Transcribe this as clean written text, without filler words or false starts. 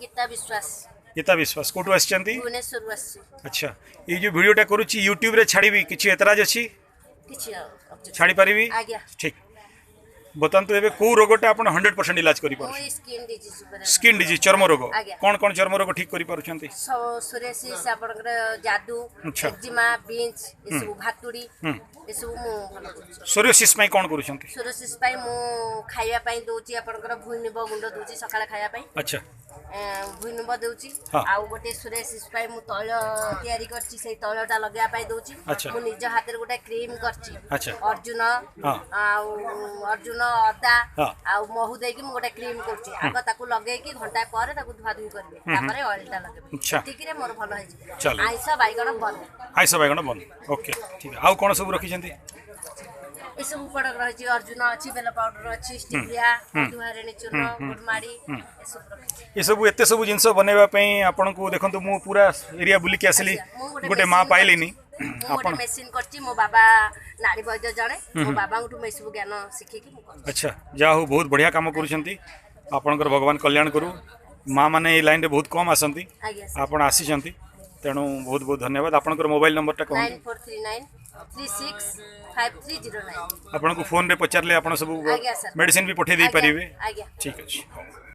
गीता विश्वास गीता विश्वास कोटू आछंती भुवनेश्वर आसी अच्छा ये जो वीडियोटा करूची यूट्यूब रे छाड़ीबी किछि एतराज अछि किछि objection। छाड़ी परिबी आज्ञा ठीक बतांतु एबे को रोगटा आपण 100% इलाज करि पारु मोर स्किन डिजीज पर स्किन डिजीज चर्म रोग आज्ञा। कौन चर्म रोग ठीक करि पारुछंती सोरेसिस आपनकर जादू अच्छा। एक्जिमा बिंच ए सब भातुड़ी ए सब मु भलो करछि सोरियोसिस पई कोन करूछंती सोरेसिस पई मु खाइबा पई दोची आपनकर भुइनिब गुंड दोची सकाळ खाइबा पई अच्छा भुइनिब दोची हाँ। आउ गोटे सोरेसिस पई मु तैल तयारी करछि सेई तैलटा लगाया पई दोची अच्छा। मु निज हाथ रे गोटे क्रीम करछि अच्छा। अर्जुन हाँ। आउ अर्जुन अदा हाँ। आउ महु देकी मु गोटे क्रीम करछि आग ताकू लगेकी घंटा पर ताकू धुआ धुई करबे तापरे ऑयलटा लगेबे अच्छा। ठीक रे मोर भलो होई जे चलो। आइसा बाइगण बंद आइस बैगण बंद ओके ठीक है आउ कोन सब रखिछंती ए सब प्रोडक्ट रही अर्जुन अच्छी बेल पाउडर अच्छी स्टिविया मधुहारिणी चूर्ण गुड़माड़ी ए सब रखी ये सब एते सब जिनस बनैबा पई आपन को देखंतु मु पूरा एरिया बुली के आसली गोटे मां पाइलिनी आपण मेसिन करची मो बाबा नाड़ी वैद्य जणे मो बाबा गुटु मैं सब ज्ञान सिखी की अच्छा जा हो बहुत बढ़िया काम करूछंती आपनकर भगवान कल्याण करू मां माने ए लाइन रे बहुत कम आसंती आज्ञा आपण आसीछंती तेणु बहुत बहुत धन्यवाद आपनकर मोबाइल नंबर टा कहूँ 9439 365309 आपन को फोन रे पचारले आपण सब आज्ञा सर मेडिसिन भी पठे दे परिबे आज्ञा ठीक अछि